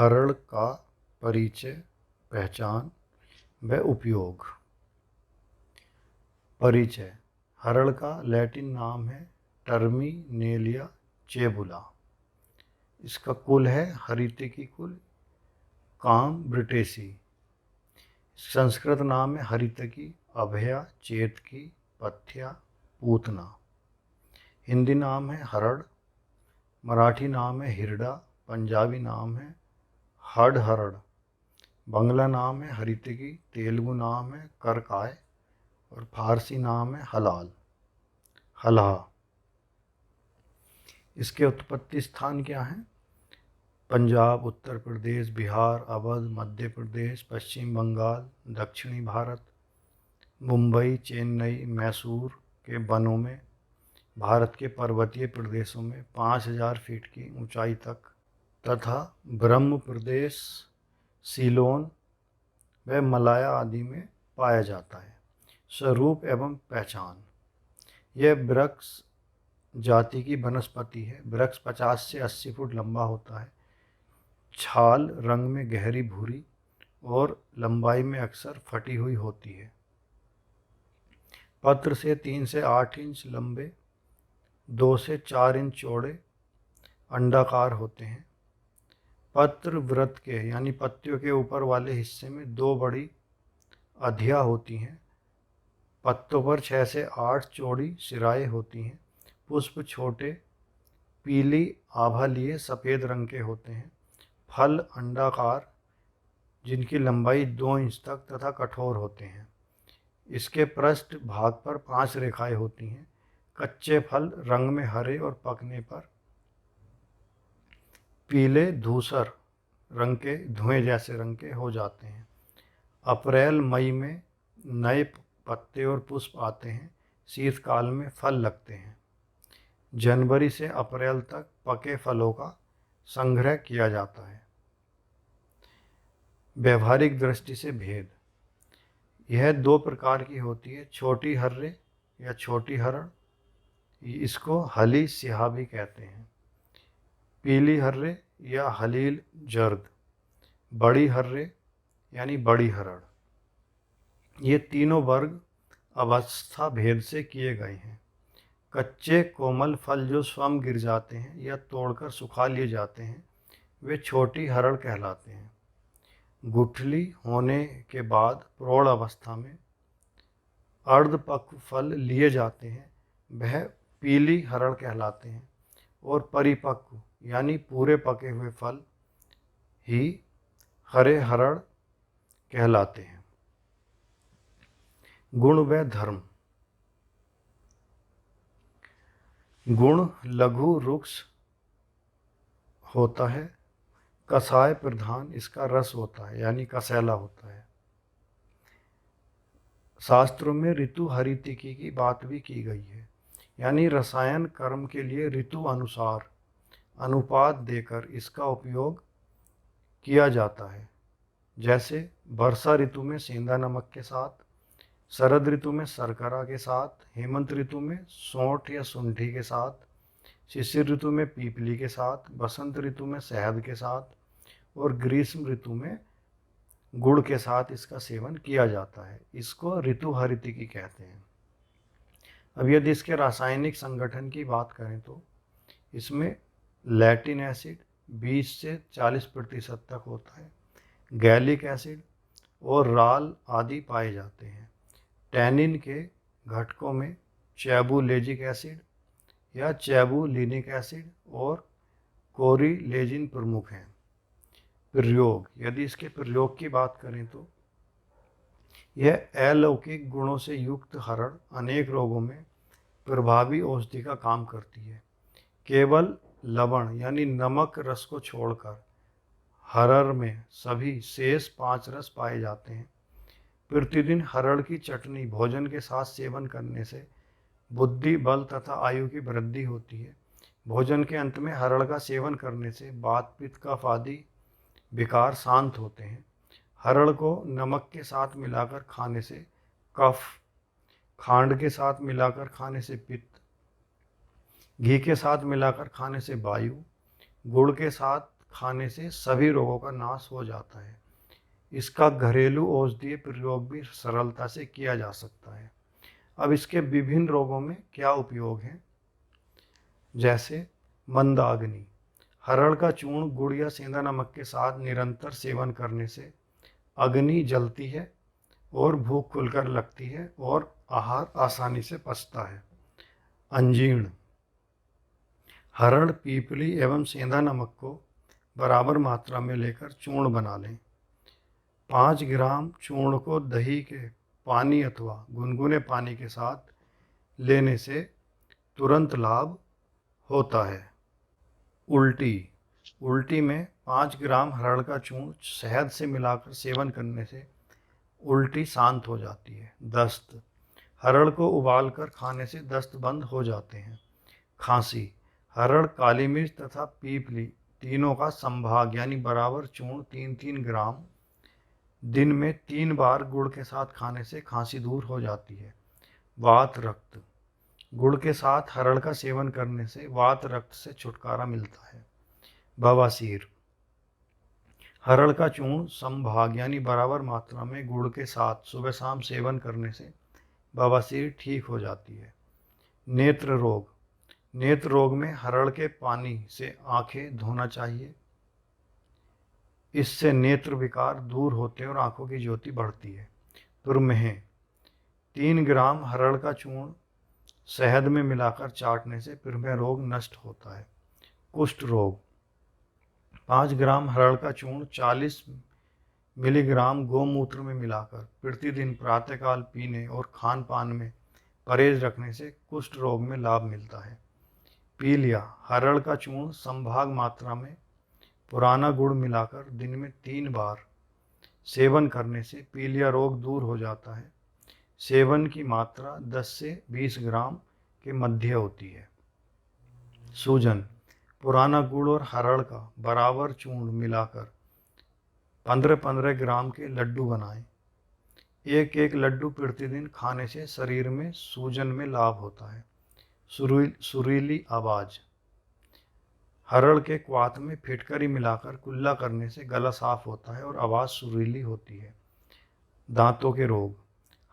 हरड़ का परिचय, पहचान व उपयोग। परिचय। हरड़ का लैटिन नाम है टर्मिनेलिया चेबुला। इसका कुल है हरितकी कुल काम ब्रिटेसी। संस्कृत नाम है हरितकी, अभया, चेतकी, पथ्या, पूतना। हिंदी नाम है हरड़, मराठी नाम है हिरडा, पंजाबी नाम है हड़हरड़, बंगला नाम है हरितकी, तेलुगु नाम है करकाय और फारसी नाम है हलहा। इसके उत्पत्ति स्थान क्या हैं? पंजाब, उत्तर प्रदेश, बिहार, अवध, मध्य प्रदेश, पश्चिम बंगाल, दक्षिणी भारत, मुंबई, चेन्नई, मैसूर के वनों में, भारत के पर्वतीय प्रदेशों में 5000 फीट की ऊंचाई तक तथा ब्रह्म प्रदेश, सीलोन व मलाया आदि में पाया जाता है। स्वरूप एवं पहचान। यह वृक्ष जाति की वनस्पति है। वृक्ष 50 से 80 फुट लंबा होता है। छाल रंग में गहरी भूरी और लंबाई में अक्सर फटी हुई होती है। पत्र से 3 से 8 इंच लंबे, 2 से 4 इंच चौड़े, अंडाकार होते हैं। पत्र वृत्त के यानी पत्तियों के ऊपर वाले हिस्से में 2 बड़ी अधिया होती हैं। पत्तों पर 6 से 8 चौड़ी सिराएं होती हैं। पुष्प छोटे, पीली आभा लिए सफ़ेद रंग के होते हैं। फल अंडाकार, जिनकी लंबाई 2 इंच तक तथा कठोर होते हैं। इसके पृष्ठ भाग पर 5 रेखाएं होती हैं। कच्चे फल रंग में हरे और पकने पर पीले धूसर रंग के, धुएं जैसे रंग के हो जाते हैं। अप्रैल मई में नए पत्ते और पुष्प आते हैं। शीतकाल में फल लगते हैं। जनवरी से अप्रैल तक पके फलों का संग्रह किया जाता है। व्यवहारिक दृष्टि से भेद। यह 2 प्रकार की होती है। छोटी हर्रे या छोटी हरड़, इसको हली सिहा भी कहते हैं। पीली हर्रे या हलील जर्द, बड़ी हर्रे यानी बड़ी हरड़। ये तीनों वर्ग अवस्था भेद से किए गए हैं। कच्चे कोमल फल जो स्वयं गिर जाते हैं या तोड़कर सुखा लिए जाते हैं, वे छोटी हरड़ कहलाते हैं। गुठली होने के बाद प्रौढ़ अवस्था में अर्धपक्व फल लिए जाते हैं, वह पीली हरड़ कहलाते हैं। और परिपक्व यानी पूरे पके हुए फल ही हरे हरड़ कहलाते हैं। गुण व धर्म। गुण लघु रुक्ष होता है। कसाय प्रधान इसका रस होता है यानी कसैला होता है। शास्त्रों में ऋतु हरितिकी की बात भी की गई है, यानी रसायन कर्म के लिए ऋतु अनुसार अनुपात देकर इसका उपयोग किया जाता है। जैसे वर्षा ऋतु में सेंधा नमक के साथ, शरद ऋतु में शर्करा के साथ, हेमंत ऋतु में सौंठ या शुंठी के साथ, शिशिर ऋतु में पीपली के साथ, बसंत ऋतु में शहद के साथ और ग्रीष्म ऋतु में गुड़ के साथ इसका सेवन किया जाता है। इसको ऋतु हरितिकी कहते हैं। अब यदि इसके रासायनिक संगठन की बात करें तो इसमें लैटिन एसिड 20 से 40% तक होता है। गैलिक एसिड और राल आदि पाए जाते हैं। टैनिन के घटकों में चैबुलेजिक एसिड या चैबुलिनिक एसिड और कोरिलेजिन प्रमुख हैं। प्रयोग। यदि इसके प्रयोग की बात करें तो यह अलौकिक गुणों से युक्त हरड़ अनेक रोगों में प्रभावी औषधि का काम करती है। केवल लवण यानी नमक रस को छोड़कर हरड़ में सभी शेष 5 रस पाए जाते हैं। प्रतिदिन हरड़ की चटनी भोजन के साथ सेवन करने से बुद्धि, बल तथा आयु की वृद्धि होती है। भोजन के अंत में हरड़ का सेवन करने से वात, पित्त, कफ आदि विकार शांत होते हैं। हरड़ को नमक के साथ मिलाकर खाने से कफ, खांड के साथ मिलाकर खाने से पित्त, घी के साथ मिलाकर खाने से वायु, गुड़ के साथ खाने से सभी रोगों का नाश हो जाता है। इसका घरेलू औषधीय प्रयोग भी सरलता से किया जा सकता है। अब इसके विभिन्न रोगों में क्या उपयोग है, जैसे मंदाग्नि। हरड़ का चूर्ण गुड़ या सेंधा नमक के साथ निरंतर सेवन करने से अग्नि जलती है और भूख खुलकर लगती है और आहार आसानी से पचता है। अंजीर्ण। हरड़, पीपली एवं सेंधा नमक को बराबर मात्रा में लेकर चूर्ण बना लें। 5 ग्राम चूर्ण को दही के पानी अथवा गुनगुने पानी के साथ लेने से तुरंत लाभ होता है। उल्टी। उल्टी में 5 ग्राम हरड़ का चूर्ण शहद से मिलाकर सेवन करने से उल्टी शांत हो जाती है। दस्त। हरड़ को उबालकर खाने से दस्त बंद हो जाते हैं। खांसी। हरड़, काली मिर्च तथा पीपली तीनों का संभाग यानी बराबर चूर्ण 3-3 ग्राम दिन में 3 बार गुड़ के साथ खाने से खांसी दूर हो जाती है। वात रक्त। गुड़ के साथ हरड़ का सेवन करने से वात रक्त से छुटकारा मिलता है। बवासीर। हरड़ का चूर्ण संभाग यानी बराबर मात्रा में गुड़ के साथ सुबह शाम सेवन करने से बवासीर ठीक हो जाती है। नेत्र रोग। नेत्र रोग में हरड़ के पानी से आंखें धोना चाहिए। इससे नेत्र विकार दूर होते हैं और आंखों की ज्योति बढ़ती है। दुर्मेह। 3 ग्राम हरड़ का चूर्ण शहद में मिलाकर चाटने से प्रमेह रोग नष्ट होता है। कुष्ठ रोग। 5 ग्राम हरड़ का चूर्ण 40 मिलीग्राम गोमूत्र में मिलाकर प्रतिदिन प्रातःकाल पीने और खान पान में परहेज रखने से कुष्ठ रोग में लाभ मिलता है। पीलिया। हरड़ का चूर्ण संभाग मात्रा में पुराना गुड़ मिलाकर दिन में 3 बार सेवन करने से पीलिया रोग दूर हो जाता है। सेवन की मात्रा 10 से 20 ग्राम के मध्य होती है। सूजन। पुराना गुड़ और हरड़ का बराबर चूर्ण मिलाकर 15-15 ग्राम के लड्डू बनाएं। एक एक लड्डू प्रतिदिन खाने से शरीर में सूजन में लाभ होता है। सुरीली आवाज़। हरड़ के क्वाथ में फिटकरी मिलाकर कुल्ला करने से गला साफ होता है और आवाज़ सुरीली होती है। दांतों के रोग।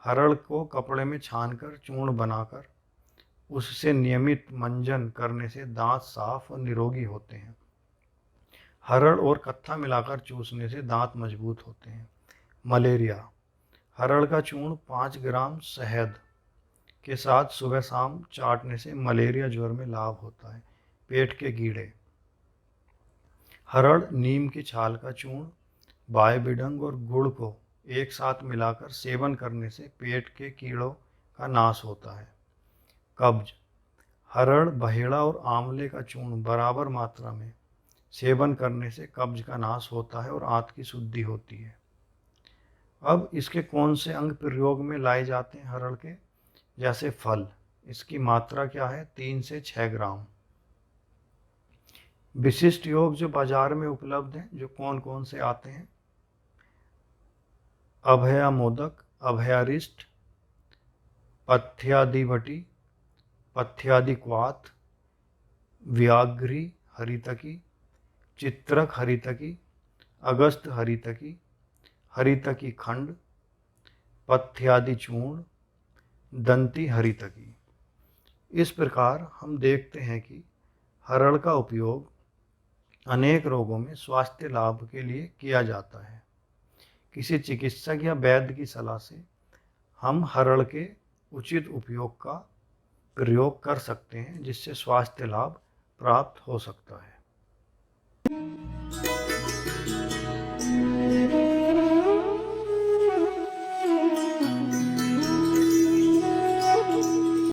हरड़ को कपड़े में छानकर चूर्ण बनाकर उससे नियमित मंजन करने से दांत साफ और निरोगी होते हैं। हरड़ और कत्था मिलाकर चूसने से दांत मजबूत होते हैं। मलेरिया। हरड़ का चूर्ण 5 ग्राम शहद के साथ सुबह शाम चाटने से मलेरिया ज्वर में लाभ होता है। पेट के कीड़े। हरड़, नीम की छाल का चूर्ण, बाएबिडंग और गुड़ को एक साथ मिलाकर सेवन करने से पेट के कीड़ों का नाश होता है। कब्ज। हरड़, बहेड़ा और आंवले का चूर्ण बराबर मात्रा में सेवन करने से कब्ज का नाश होता है और आंत की शुद्धि होती है। अब इसके कौन से अंग प्रयोग में लाए जाते हैं हरड़ के, जैसे फल। इसकी मात्रा क्या है, 3 से 6 ग्राम। विशिष्ट योग जो बाजार में उपलब्ध हैं, जो कौन कौन से आते हैं, अभया मोदक, अभयारिष्ट, पथ्यादिवटी, पथ्यादिक्वाथ, व्याघ्री हरितकी, चित्रक हरितकी, अगस्त हरितकी, हरितकी खंड, पथ्यादि चूर्ण, दंती हरितकी। इस प्रकार हम देखते हैं कि हरड़ का उपयोग अनेक रोगों में स्वास्थ्य लाभ के लिए किया जाता है। किसी चिकित्सक या वैद्य की सलाह से हम हरड़ के उचित उपयोग का प्रयोग कर सकते हैं, जिससे स्वास्थ्य लाभ प्राप्त हो सकता है।